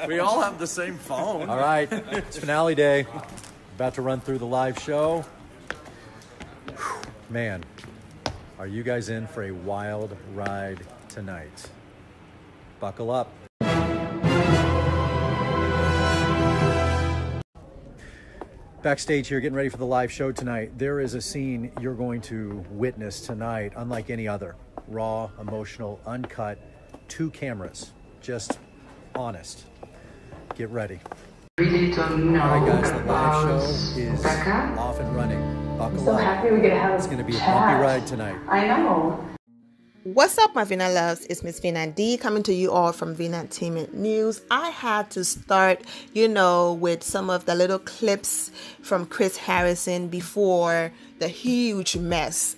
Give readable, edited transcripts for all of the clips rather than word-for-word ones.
We all have the same phone. All right, it's finale day. About to run through the live show. Man, are you guys in for a wild ride tonight? Buckle up. Backstage here, getting ready for the live show tonight. There is a scene you're going to witness tonight, unlike any other. Raw, emotional, uncut, 2 cameras, just honest. Get ready. Really don't know. All right, guys, the live show is off and running. Buckle I'm so up. happy we're gonna have It's going to be a bumpy ride tonight. I know. What's up, my Vina loves? It's Miss Vina D coming to you all from Vina Entertainment News. I had to start, with some of the little clips from Chris Harrison before the huge mess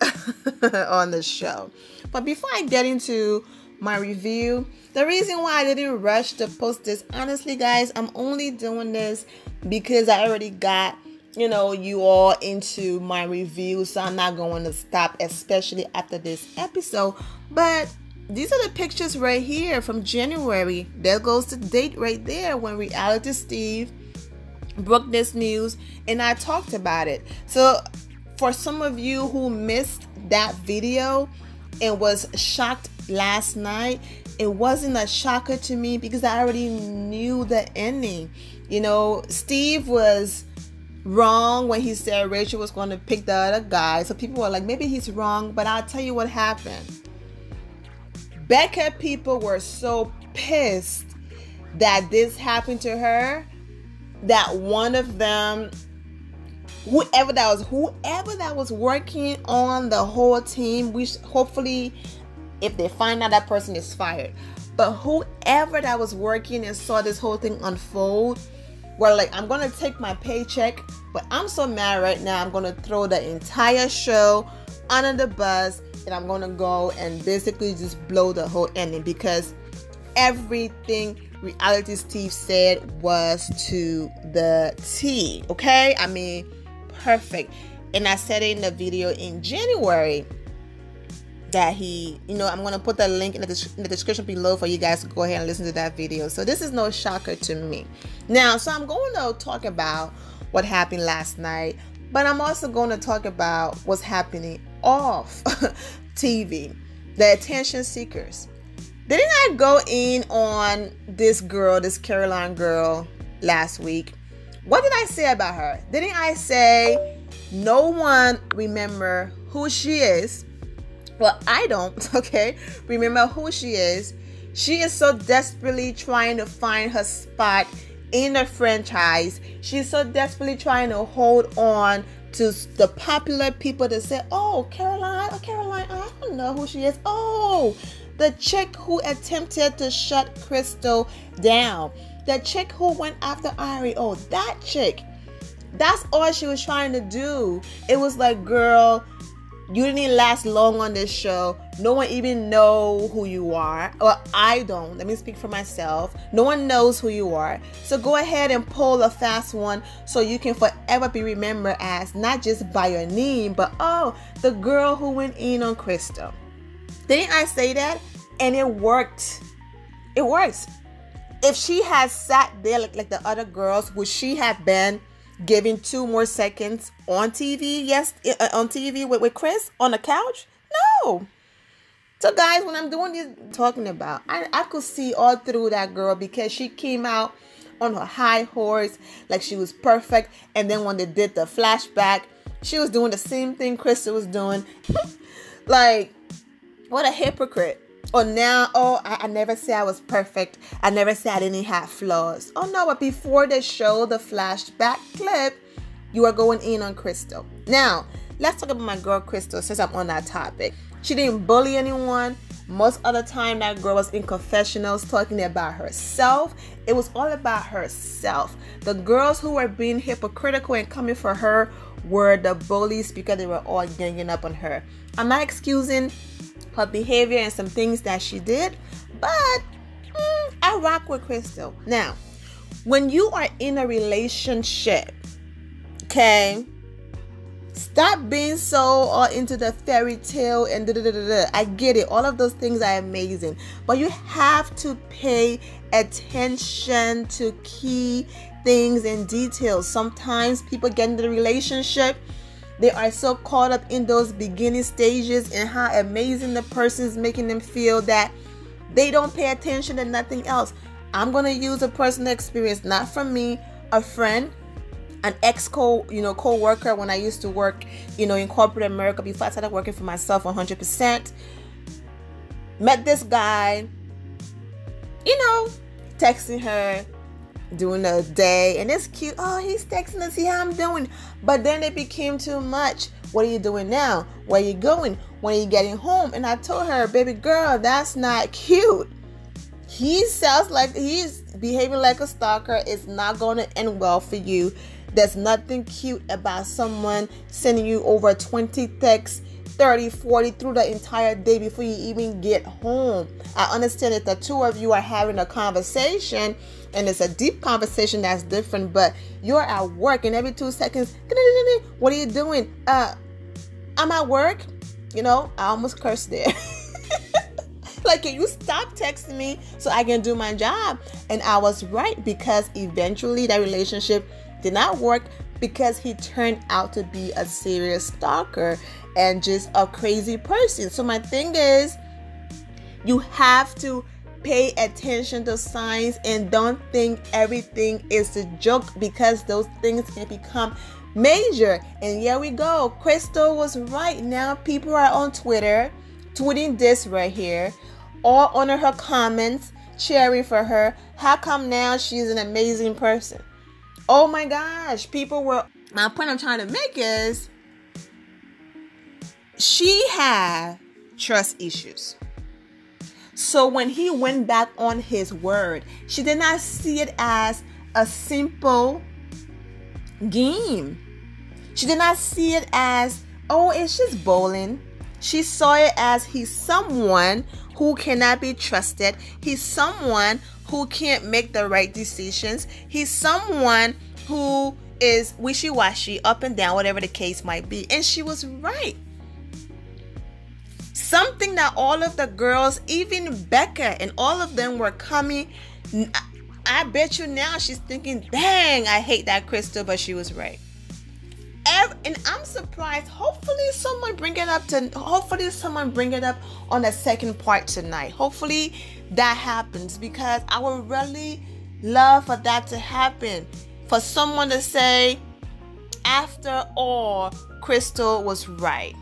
on the show. But before I get into my review, the reason why I didn't rush to post this, honestly, guys, I'm only doing this because I already got you all into my review, so I'm not going to stop, especially after this episode. But these are the pictures right here from January. There goes the date right there when Reality Steve broke this news and I talked about it. So for some of you who missed that video and was shocked last night, it wasn't a shocker to me because I already knew the ending. Steve was wrong when he said Rachel was going to pick the other guy. So people were like, maybe he's wrong, but I'll tell you what happened. Becca people were so pissed that this happened to her that one of them, whoever that was working on the whole team, which hopefully if they find out, that person is fired. But whoever that was working and saw this whole thing unfold were like, I'm going to take my paycheck, but I'm so mad right now. I'm going to throw the entire show under the bus and I'm going to go and basically just blow the whole ending because everything Reality Steve said was to the T. Okay? I mean, perfect. And I said it in the video in January that I'm going to put the link in the description below for you guys to go ahead and listen to that video. So this is no shocker to me. Now, so I'm going to talk about what happened last night, but I'm also going to talk about what's happening off TV, the attention seekers. Didn't I go in on this Caroline girl last week? What did I say about her? Didn't I say no one remember who she is? Well, I don't, okay? Remember who she is. She is so desperately trying to find her spot in the franchise. She's so desperately trying to hold on to the popular people that say, oh, Caroline, I don't know who she is. Oh, the chick who attempted to shut Crystal down. The chick who went after Ari. Oh, that chick. That's all she was trying to do. It was like, girl, you didn't last long on this show. No one even know who you are. Well, I don't. Let me speak for myself. No one knows who you are. So go ahead and pull a fast one so you can forever be remembered as not just by your name, but oh, the girl who went in on Crystal. Didn't I say that? And it worked. It works. If she had sat there like the other girls, would she have been giving 2 more seconds on TV? Yes, on TV with Chris on the couch? No. So guys, when I'm doing this talking about, I could see all through that girl because she came out on her high horse like she was perfect. And then when they did the flashback, she was doing the same thing Krista was doing. Like, what a hypocrite. Or now, I never said I was perfect. I never said I didn't have flaws. Oh no, but before they show the flashback clip, you are going in on Crystal. Now, let's talk about my girl Crystal since I'm on that topic. She didn't bully anyone. Most of the time, that girl was in confessionals talking about herself. It was all about herself. The girls who were being hypocritical and coming for her were the bullies because they were all ganging up on her. I'm not excusing her behavior and some things that she did, but I rock with Crystal. Now, when you are in a relationship, okay, Stop being so into the fairy tale and da-da-da-da-da. I get it. All of those things are amazing. But you have to pay attention to key things and details. Sometimes people get into the relationship. They are so caught up in those beginning stages and how amazing the person is making them feel that they don't pay attention to nothing else. I'm going to use a personal experience, not from me, a friend, an co-worker when I used to work, in corporate America before I started working for myself 100%. Met this guy, texting her during the day, and it's cute. Oh, he's texting to see how I'm doing. But then it became too much. What are you doing now? Where are you going? When are you getting home? And I told her, baby girl, that's not cute. He sounds like he's behaving like a stalker. It's not going to end well for you. There's nothing cute about someone sending you over 20 texts, 30, 40 through the entire day before you even get home. I understand that the two of you are having a conversation and it's a deep conversation, that's different, but you're at work and every 2 seconds, what are you doing? I'm at work. I almost cursed there. Like, can you stop texting me so I can do my job? And I was right, because eventually that relationship did not work because he turned out to be a serious stalker and just a crazy person. So my thing is, you have to pay attention to signs and don't think everything is a joke, because those things can become major. And here we go. Crystal was right. Now people are on Twitter tweeting this right here, all under her comments, cheering for her. How come now she's an amazing person? Oh my gosh, people were... My point I'm trying to make is, she had trust issues. So when he went back on his word, she did not see it as a simple game. She did not see it as, oh, it's just bowling. She saw it as, he's someone who cannot be trusted. He's someone who can't make the right decisions. He's someone who is wishy-washy, up and down, whatever the case might be. And she was right. Something that all of the girls, even Becca and all of them were coming. I bet you now she's thinking, dang, I hate that Crystal, but she was right. And I'm surprised. Hopefully someone bring it up on the second part tonight. Hopefully that happens, because I would really love for that to happen. For someone to say, after all, Crystal was right.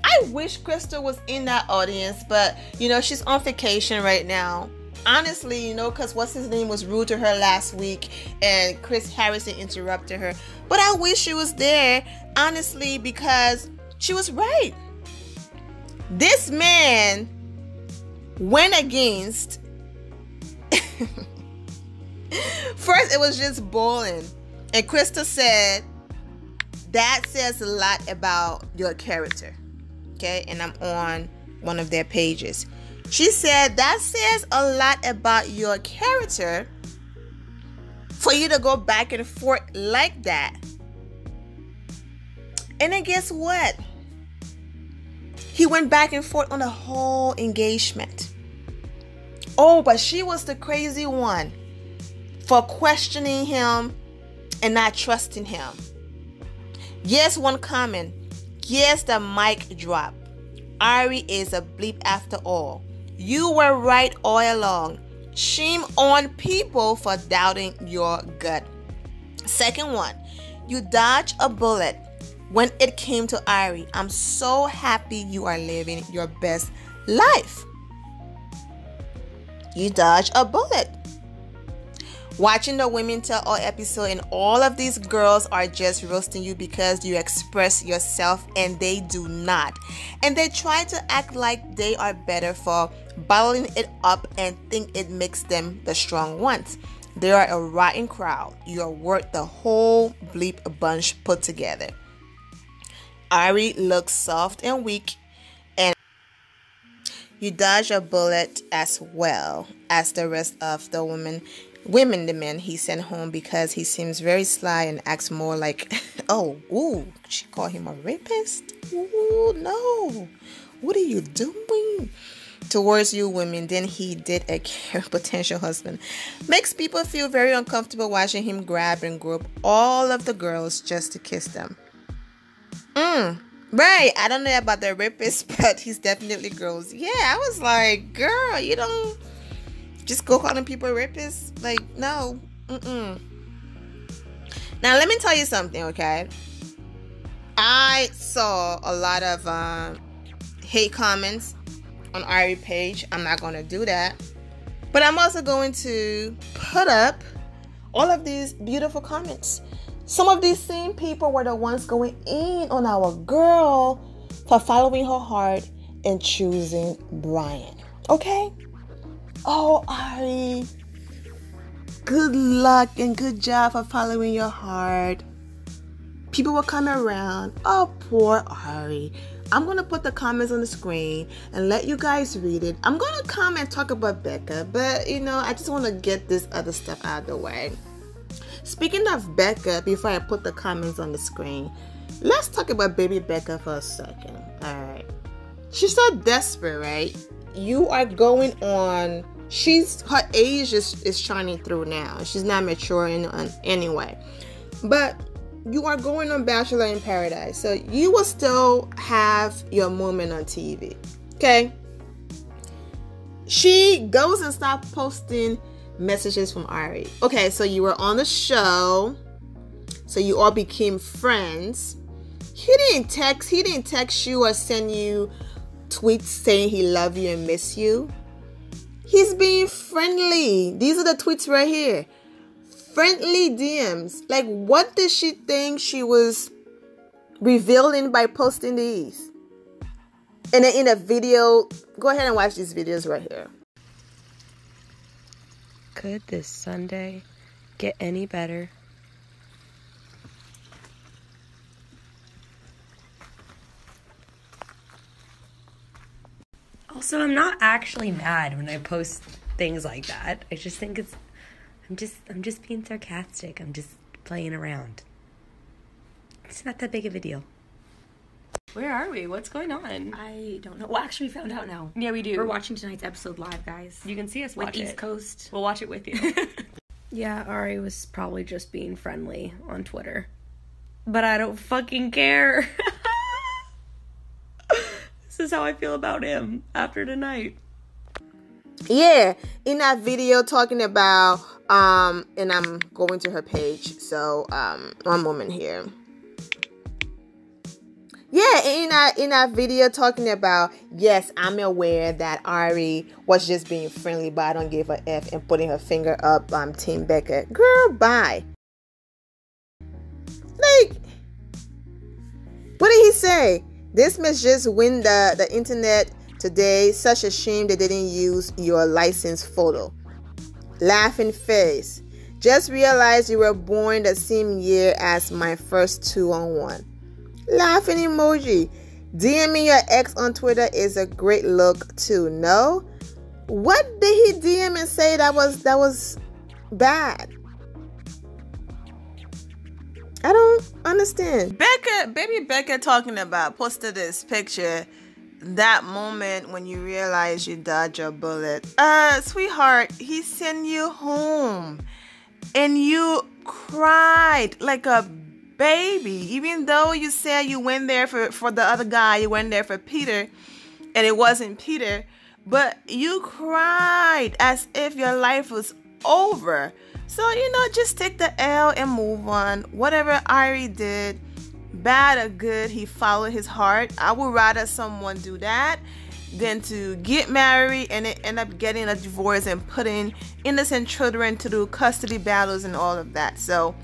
I wish Crystal was in that audience, but she's on vacation right now. Honestly, because what's his name was rude to her last week and Chris Harrison interrupted her. But I wish she was there, honestly, because she was right. This man went against... First, it was just bowling. And Krista said, that says a lot about your character. Okay? And I'm on one of their pages. She said, that says a lot about your character for you to go back and forth like that. And then guess what? He went back and forth on the whole engagement. Oh, but she was the crazy one for questioning him and not trusting him. Yes, one comment. Yes, the mic drop. Ari is a bleep after all. You were right all along. Shame on people for doubting your gut. Second one, you dodged a bullet when it came to Ari. I'm so happy you are living your best life. You dodged a bullet. Watching the Women Tell All episode, and all of these girls are just roasting you because you express yourself and they do not. And they try to act like they are better for bottling it up and think it makes them the strong ones. They are a rotten crowd. You are worth the whole bleep bunch put together. Ari looks soft and weak, and you dodge a bullet as well as the rest of the women. women the men he sent home because he seems very sly and acts more like, oh, ooh, she called him a rapist? Ooh, no. What are you doing? Towards you women than he did a potential husband. Makes people feel very uncomfortable watching him grab and group all of the girls just to kiss them. Right, I don't know about the rapist, but he's definitely gross. Yeah, I was like, girl, you don't just go calling people rapists. Like, no. Now, let me tell you something, okay? I saw a lot of hate comments on Ari page. I'm not going to do that. But I'm also going to put up all of these beautiful comments. Some of these same people were the ones going in on our girl for following her heart and choosing Brian. Okay? Oh, Ari, good luck and good job for following your heart. People will come around. Oh, poor Ari. I'm going to put the comments on the screen and let you guys read it. I'm going to come and talk about Becca, but, I just want to get this other stuff out of the way. Speaking of Becca, before I put the comments on the screen, let's talk about baby Becca for a second. All right. She's so desperate, right? You are going on... her age is shining through now. She's not mature in any way. But you are going on Bachelor in Paradise. So you will still have your moment on TV. Okay? She goes and starts posting messages from Ari. Okay, so you were on the show. So you all became friends. He didn't text you or send you tweets saying he loves you and miss you. He's being friendly. These are the tweets right here. Friendly DMs. Like, what did she think she was revealing by posting these? And then in a video, go ahead and watch these videos right here. Could this Sunday get any better? Also, I'm not actually mad when I post things like that. I just think I'm just being sarcastic. I'm just playing around. It's not that big of a deal. Where are we? What's going on? I don't know. Well, actually, we found out now. Yeah, we do. We're watching tonight's episode live, guys. You can see us with watch East it. Coast. We'll watch it with you. Yeah, Ari was probably just being friendly on Twitter. But I don't fucking care. This is how I feel about him after tonight. Yeah, in that video talking about, and I'm going to her page. So, one moment here. Yeah, in that video talking about, yes, I'm aware that Ari was just being friendly, but I don't give a F, and putting her finger up Team Becca. Girl, bye. Like, what did he say? This must just win the internet today. Such a shame they didn't use your license photo. Laughing face. Just realized you were born the same year as my first 2-on-1. Laughing emoji. DMing your ex on Twitter is a great look too. No? What did he DM and say that was bad? I don't understand. Baby Becca talking about posted this picture. That moment when you realize you dodged your bullet. Sweetheart, he sent you home. And you cried like a baby, even though you said you went there for the other guy, you went there for Peter, and it wasn't Peter, but you cried as if your life was over. So, just take the L and move on. Whatever Ari did, bad or good, he followed his heart. I would rather someone do that than to get married and then end up getting a divorce and putting innocent children to do custody battles and all of that. So,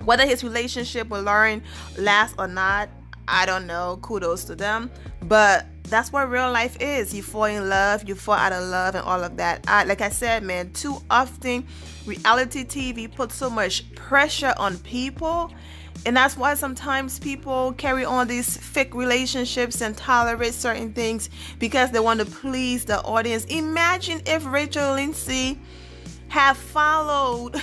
whether his relationship with Lauren lasts or not, I don't know. Kudos to them. But that's what real life is. You fall in love, you fall out of love, and all of that. Like I said, man, too often reality TV puts so much pressure on people. And that's why sometimes people carry on these fake relationships and tolerate certain things because they want to please the audience. Imagine if Rachel Lindsay have followed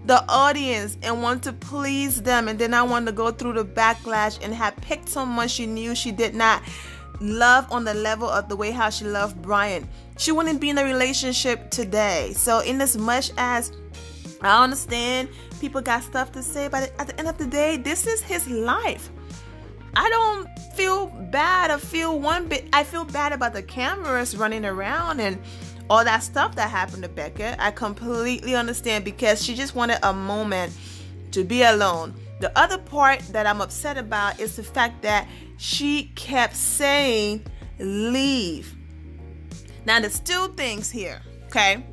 the audience and want to please them, and then I want to go through the backlash and have picked someone she knew she did not love on the level of the way how she loved Brian, she wouldn't be in a relationship today. So in as much as I understand people got stuff to say, but at the end of the day, this is his life. I don't feel bad or feel one bit. I feel bad about the cameras running around and all that stuff that happened to Becca. I completely understand, because she just wanted a moment to be alone. The other part that I'm upset about is the fact that she kept saying, leave. Now, there's still things here, okay?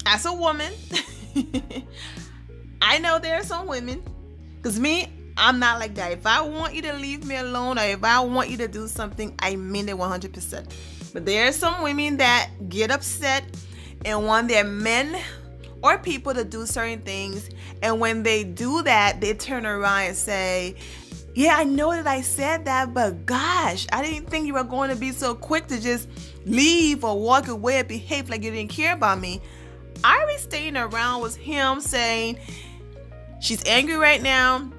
As a woman, I know there are some women, because me, I'm not like that. If I want you to leave me alone, or if I want you to do something, I mean it 100%. But there are some women that get upset and want their men or people to do certain things. And when they do that, they turn around and say, yeah, I know that I said that, but gosh, I didn't think you were going to be so quick to just leave or walk away and behave like you didn't care about me. Ari staying around was him saying, she's angry right now.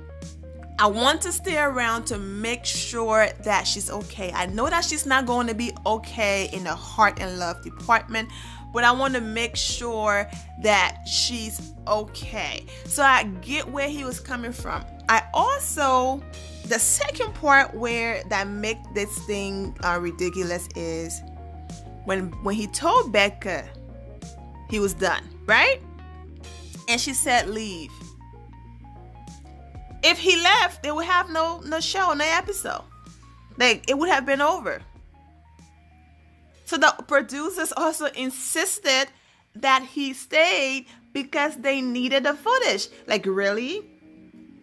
I want to stay around to make sure that she's okay. I know that she's not going to be okay in the heart and love department, but I want to make sure that she's okay. So I get where he was coming from. I also, the second part where that make this thing ridiculous is when he told Becca he was done, right? And she said leave. If he left, they would have no show, no episode. Like, it would have been over. So the producers also insisted that he stayed because they needed the footage. Like, really?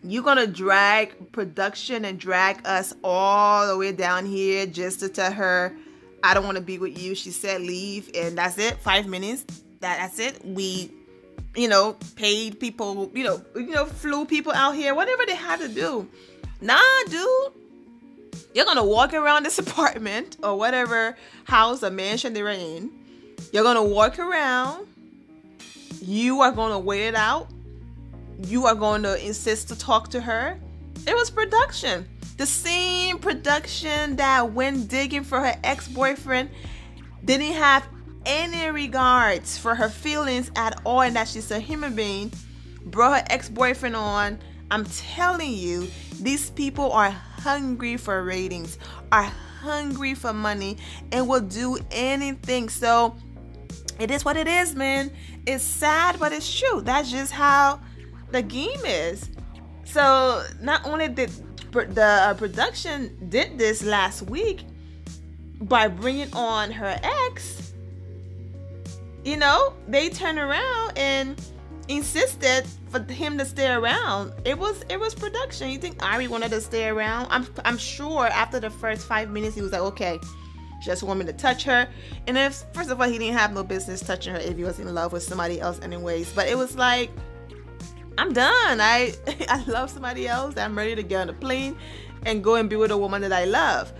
You're gonna drag production and drag us all the way down here just to tell her, I don't want to be with you. She said leave, and that's it. 5 minutes. That's it. We, paid people, flew people out here, whatever they had to do. Nah, dude. You're going to walk around this apartment or whatever house or mansion they were in. You're going to walk around. You are going to wait it out. You are going to insist to talk to her. It was production. The same production that went digging for her ex-boyfriend didn't have any regards for her feelings at all, and that she's a human being, brought her ex-boyfriend on. I'm telling you, these people are hungry for ratings, are hungry for money, and will do anything. So it is what it is, man. It's sad, but it's true. That's just how the game is. So not only did the production did this last week by bringing on her ex, they turned around and insisted for him to stay around. It was production. You think Ari wanted to stay around? I'm sure after the first 5 minutes he was like, okay, she just want me to touch her. And if, first of all, he didn't have no business touching her if he was in love with somebody else anyways. But it was like, I'm done. I love somebody else. I'm ready to get on a plane and go and be with a woman that I love.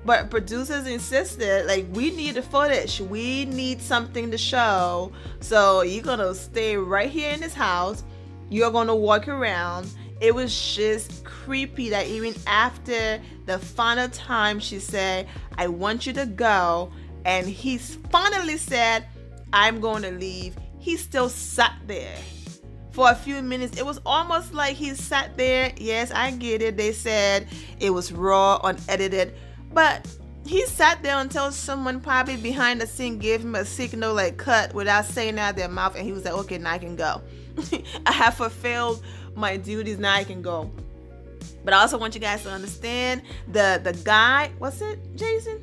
But producers insisted, like, we need the footage. We need something to show. So you're going to stay right here in this house. You're going to walk around. It was just creepy that even after the final time she said, I want you to go, and he finally said, I'm going to leave, he still sat there for a few minutes. It was almost like he sat there. Yes, I get it. They said it was raw, unedited. But he sat there until someone probably behind the scene gave him a signal, like, cut, without saying out their mouth. And he was like, okay, now I can go. I have fulfilled my duties. Now I can go. But I also want you guys to understand the guy, what's it, Jason?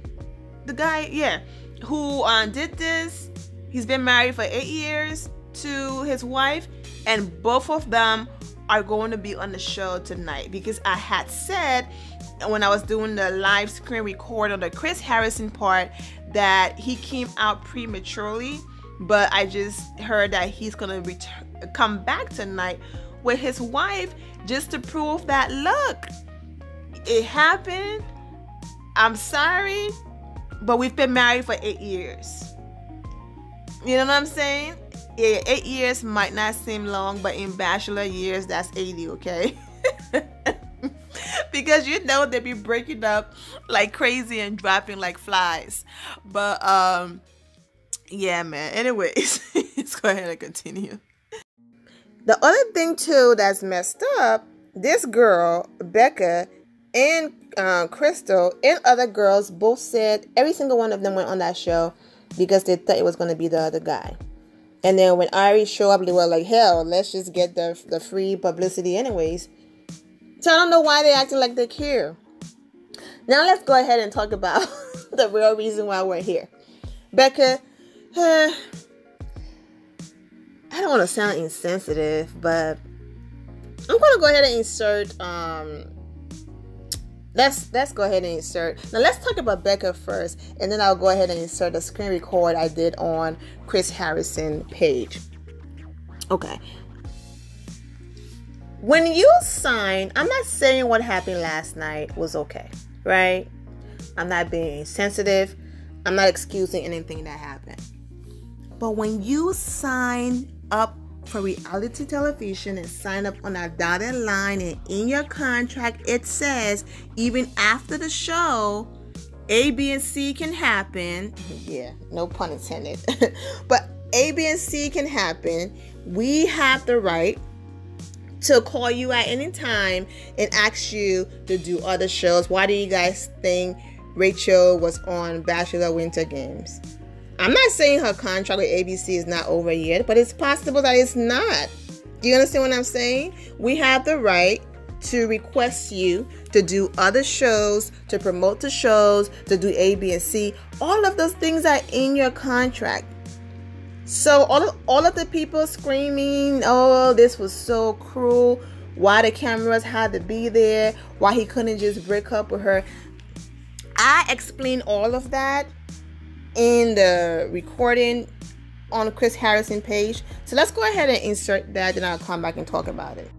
The guy, yeah, who did this. He's been married for 8 years to his wife. And both of them are going to be on the show tonight. Because I had said, when I was doing the live screen record on the Chris Harrison part, that he came out prematurely, but I just heard that he's gonna come back tonight with his wife just to prove that, look, it happened, I'm sorry, but we've been married for 8 years. You know what I'm saying? Yeah, 8 years might not seem long, but in Bachelor years, that's 80, okay? Because you know they be breaking up like crazy and dropping like flies. But yeah, man. Anyways, let's go ahead and continue. The other thing too that's messed up, this girl, Becca, and Crystal and other girls both said every single one of them went on that show because they thought it was going to be the other guy. And then when Ari showed up, they were like, hell, let's just get the free publicity anyways. So I don't know why they're acting like they care. Now let's go ahead and talk about the real reason why we're here. Becca, I don't want to sound insensitive, but I'm going to go ahead and insert, let's go ahead and insert. Now let's talk about Becca first, and then I'll go ahead and insert the screen record I did on Chris Harrison page. Okay. When you sign, I'm not saying what happened last night was okay, right? I'm not being insensitive. I'm not excusing anything that happened. But when you sign up for reality television and sign up on a dotted line, and in your contract it says even after the show A, B, and C can happen. Yeah, no pun intended. But A, B, and C can happen. We have the right to call you at any time and ask you to do other shows. Why do you guys think Rachel was on Bachelor Winter Games? I'm not saying her contract with ABC is not over yet, but it's possible that it's not. Do you understand what I'm saying? We have the right to request you to do other shows, to promote the shows, to do A, B, and C. All of those things are in your contract. So all of the people screaming, oh, this was so cruel, why the cameras had to be there, why he couldn't just break up with her. I explained all of that in the recording on Chris Harrison page. So let's go ahead and insert that, then I'll come back and talk about it.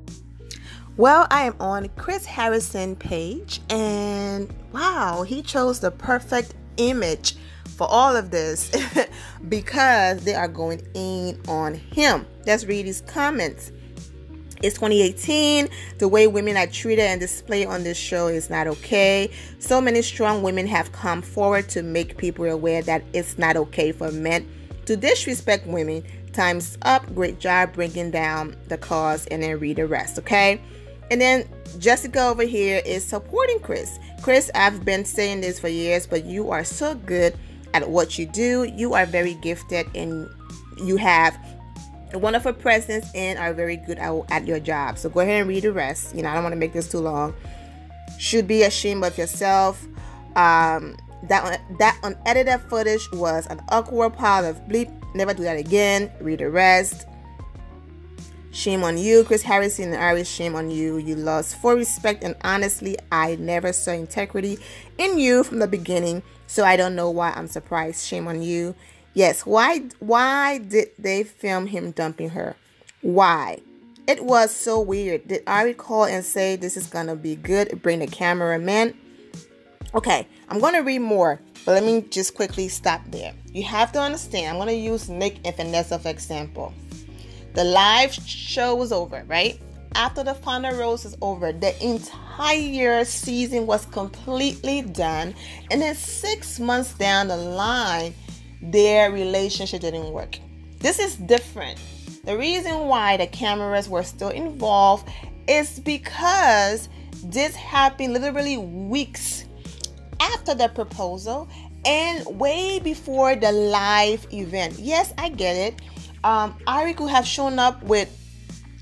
Well, I am on Chris Harrison page, and wow, he chose the perfect image for all of this because they are going in on him. Let's read his comments. It's 2018. The way women are treated and displayed on this show is not okay. So many strong women have come forward to make people aware that it's not okay for men to disrespect women. Time's up. Great job bringing down the cause, and then read the rest, okay? And then Jessica over here is supporting Chris. Chris, I've been saying this for years, but you are so good at what you do. You are very gifted, and you have a wonderful presence and are very good at your job. So go ahead and read the rest. I don't want to make this too long. Should be ashamed of yourself. That unedited footage was an awkward pile of bleep. Never do that again. Read the rest. Shame on you, Chris Harrison and Ari. Shame on you. You lost for respect, and honestly, I never saw integrity in you from the beginning. So I don't know why I'm surprised. Shame on you. Yes, why did they film him dumping her? Why? It was so weird. Did Ari call and say this is gonna be good? Bring the cameraman. Okay, I'm gonna read more, but let me just quickly stop there. You have to understand, I'm gonna use Nick and Vanessa for example. The live show was over, right? After the final rose is over, the entire season was completely done. And then 6 months down the line, their relationship didn't work. This is different. The reason why the cameras were still involved is because this happened literally weeks after the proposal and way before the live event. Yes, I get it. Ari could have shown up with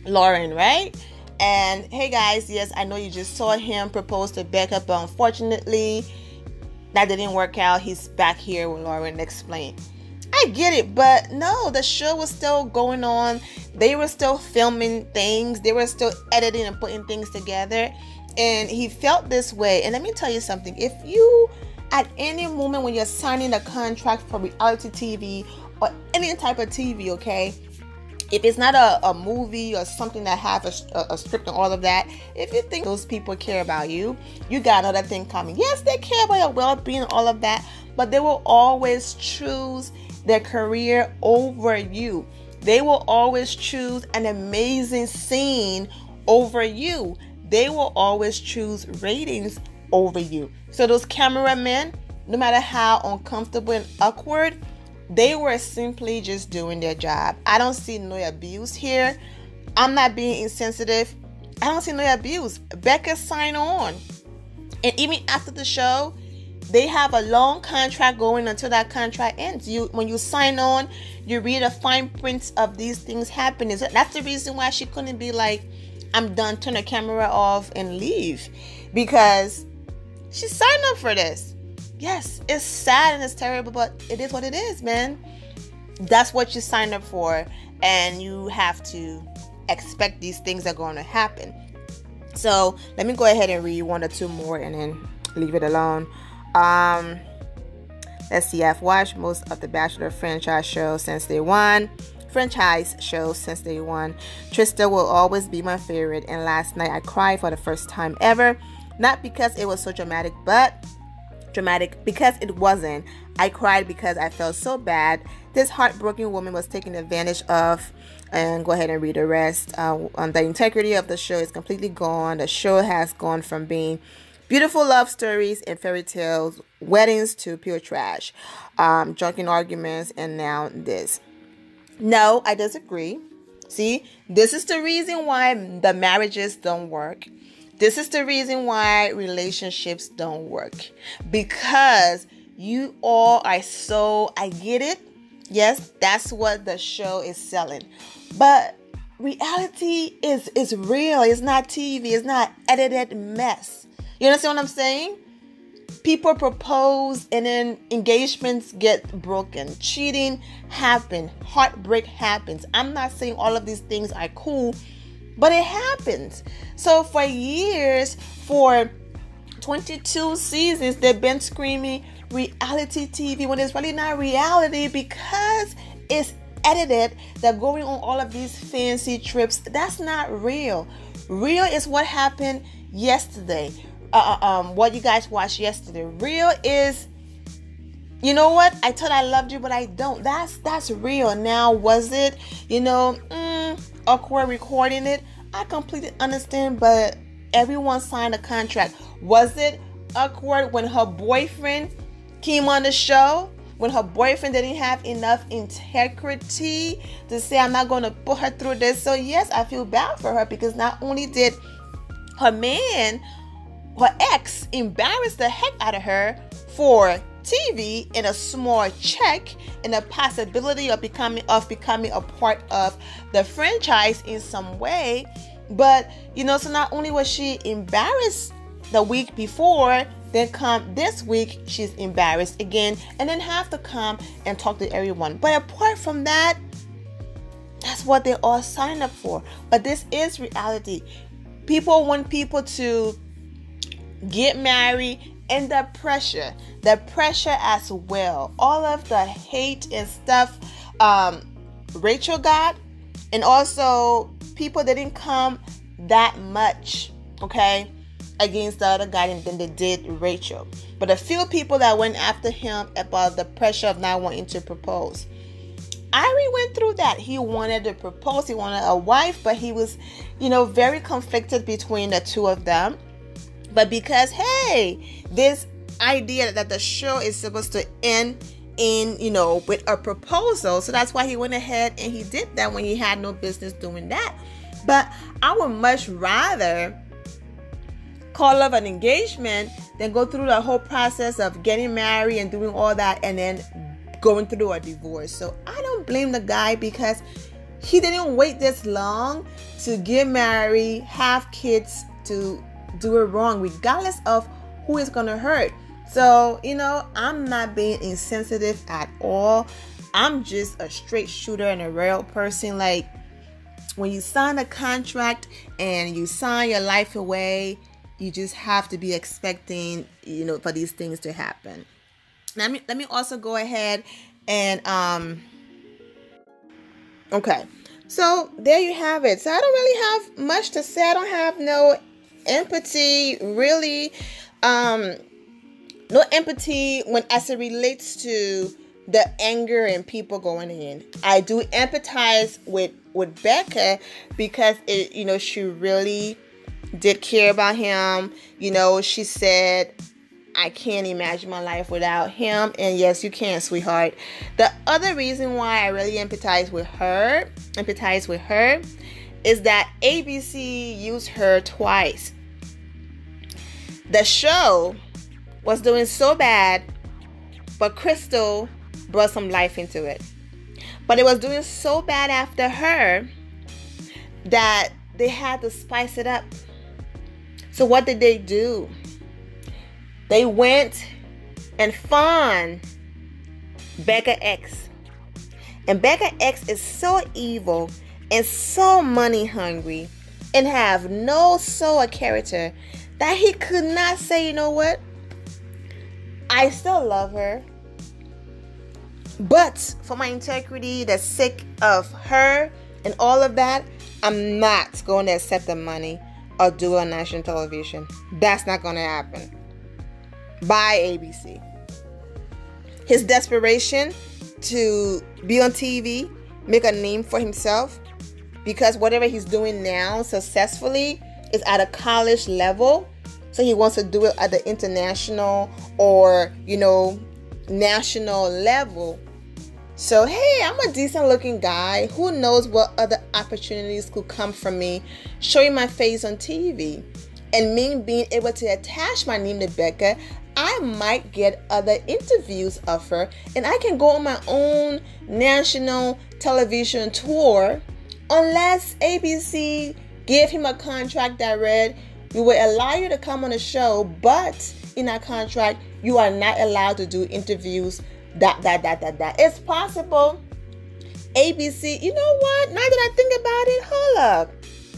Lauren, right? And hey guys, yes, I know you just saw him propose to Becca, but unfortunately that didn't work out. He's back here with Lauren. Explain. I get it, but no, the show was still going on. They were still filming things. They were still editing and putting things together. And he felt this way. And let me tell you something. If you, at any moment when you're signing a contract for reality TV or any type of TV, okay, if it's not a movie or something that have a script and all of that, if you think those people care about you, you got another thing coming. Yes, they care about your well-being and all of that, but they will always choose their career over you. They will always choose an amazing scene over you. They will always choose ratings over you. So those cameramen, no matter how uncomfortable and awkward, they were simply just doing their job. I don't see no abuse here. I'm not being insensitive. I don't see no abuse. Becca signed on. And even after the show, they have a long contract going until that contract ends. When you sign on, you read the fine print of these things happening. So that's the reason why she couldn't be like, I'm done, turn the camera off and leave. Because she signed up for this. Yes, it's sad and it's terrible, but it is what it is, man. That's what you signed up for. And you have to expect these things are going to happen. So let me go ahead and read one or two more and then leave it alone. Let's see. I've watched most of the Bachelor franchise shows since day one. Trista will always be my favorite. And last night I cried for the first time ever. Not because it was so dramatic because it wasn't. I cried because I felt so bad. This heartbroken woman was taken advantage of. And go ahead and read the rest. The integrity of the show is completely gone. The show has gone from being beautiful love stories and fairy tales, weddings, to pure trash, drunken arguments, and now this. No, I disagree. See, this is the reason why the marriages don't work. This is the reason why relationships don't work. Because you all are so, I get it. Yes, that's what the show is selling. But reality is real. It's not TV. It's not edited mess. You understand what I'm saying? People propose and then engagements get broken. Cheating happens. Heartbreak happens. I'm not saying all of these things are cool, but it happens. So for years, for 22 seasons, they've been screaming reality TV when it's really not reality because it's edited. They're going on all of these fancy trips. That's not real. Real is what happened yesterday. What you guys watched yesterday. Real is, you know what? I thought I loved you, but I don't. That's real. Now, was it, awkward recording it? I completely understand, but everyone signed a contract. Was it awkward when her boyfriend came on the show? When her boyfriend didn't have enough integrity to say, I'm not going to put her through this. So yes, I feel bad for her because not only did her man, her ex, embarrass the heck out of her for TV and a small check and the possibility of becoming a part of the franchise in some way. But, so not only was she embarrassed the week before, then come this week, she's embarrassed again, and then have to come and talk to everyone. But apart from that, that's what they all signed up for. But this is reality. People want people to get married, and the pressure as well. All of the hate and stuff Rachel got, and also people didn't come that much, okay, against the other guy than they did Rachel. But a few people that went after him about the pressure of not wanting to propose. Ari went through that. He wanted to propose. He wanted a wife, but he was, very conflicted between the two of them. But because, hey, this idea that the show is supposed to end in, with a proposal. So that's why he went ahead and he did that when he had no business doing that. But I would much rather call off an engagement than go through the whole process of getting married and doing all that and then going through a divorce. So I don't blame the guy because he didn't wait this long to get married, have kids, to do it wrong, regardless of who is going to hurt. So, I'm not being insensitive at all. I'm just a straight shooter and a real person. Like, when you sign a contract and you sign your life away, you just have to be expecting, for these things to happen. Let me also go ahead and, okay. So there you have it. So I don't really have much to say. I don't have no empathy, really. No empathy as it relates to the anger and people going in. I do empathize with Becca because she really did care about him. She said, I can't imagine my life without him. And yes, you can, sweetheart. The other reason why I really empathize with her is that ABC used her twice. The show was doing so bad, but Crystal brought some life into it. But it was doing so bad after her that they had to spice it up. So what did they do? They went and found Becca X. And Becca X is so evil and so money hungry and have no soul or character that he could not say, you know what? I still love her. But for my integrity, the sake of her and all of that, I'm not going to accept the money or do it on national television. That's not going to happen. By ABC. His desperation to be on TV, make a name for himself, because whatever he's doing now successfully is at a college level. So he wants to do it at the international or, national level. So, hey, I'm a decent looking guy. Who knows what other opportunities could come from me showing my face on TV. And me being able to attach my name to Becca, I might get other interviews of her, and I can go on my own national television tour unless ABC give him a contract that read, we will allow you to come on the show, but in our contract, you are not allowed to do interviews, that. It's possible. ABC, you know what? Now that I think about it, hold up.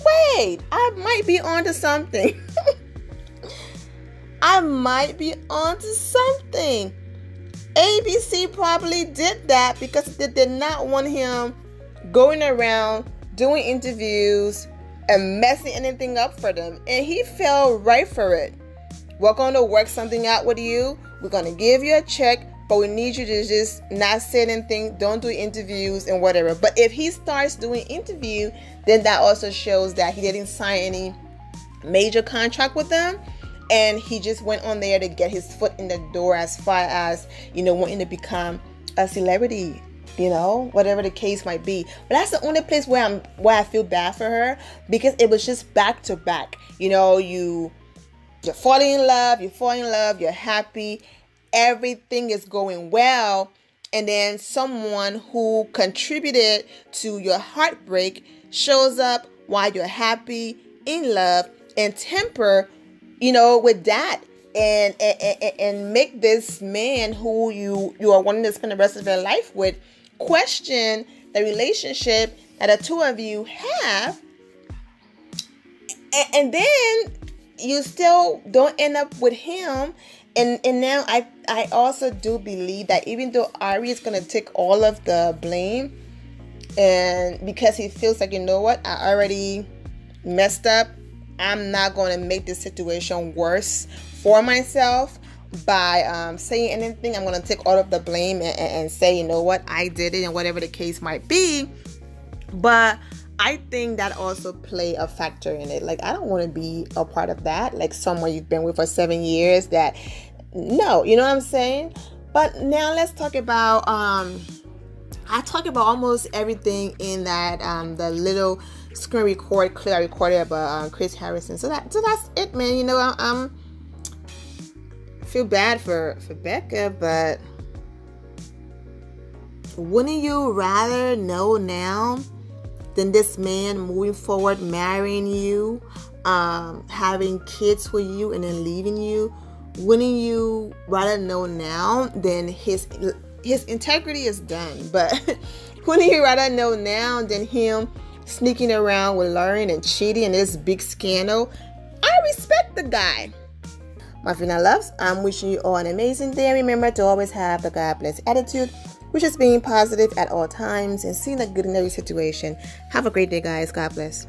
Wait, I might be onto something. I might be onto something. ABC probably did that because they did not want him going around doing interviews and messing anything up for them. And he fell right for it. We're going to work something out with you. We're going to give you a check, but we need you to just not say anything. Don't do interviews and whatever. But if he starts doing interview, then that also shows that he didn't sign any major contract with them. And he just went on there to get his foot in the door as far as, wanting to become a celebrity, whatever the case might be. But that's the only place where I feel bad for her, because it was just back to back. You're falling in love, you're happy, everything is going well. And then someone who contributed to your heartbreak shows up while you're happy, in love, and temper with that, and make this man who you are wanting to spend the rest of your life with question the relationship that the two of you have, and then you still don't end up with him. And now I also do believe that even though Ari is going to take all of the blame, and because he feels like, I already messed up, I'm not going to make this situation worse for myself by saying anything. I'm going to take all of the blame and say, I did it, and whatever the case might be. But I think that also play a factor in it. Like, I don't want to be a part of that. Like someone you've been with for 7 years no, you know what I'm saying? But now let's talk about, I talk about almost everything in that, the little screen record clip I recorded about Chris Harrison. So that's it, man. I'm feel bad for Becca, but wouldn't you rather know now than this man moving forward, marrying you, having kids with you, and then leaving you? Wouldn't you rather know now than his integrity is done? But wouldn't you rather know now than him sneaking around with Lauren and cheating and this big scandal? I respect the guy. My Fina loves, I'm wishing you all an amazing day. Remember to always have the God bless attitude, which is being positive at all times and seeing the good in every situation. Have a great day, guys. God bless.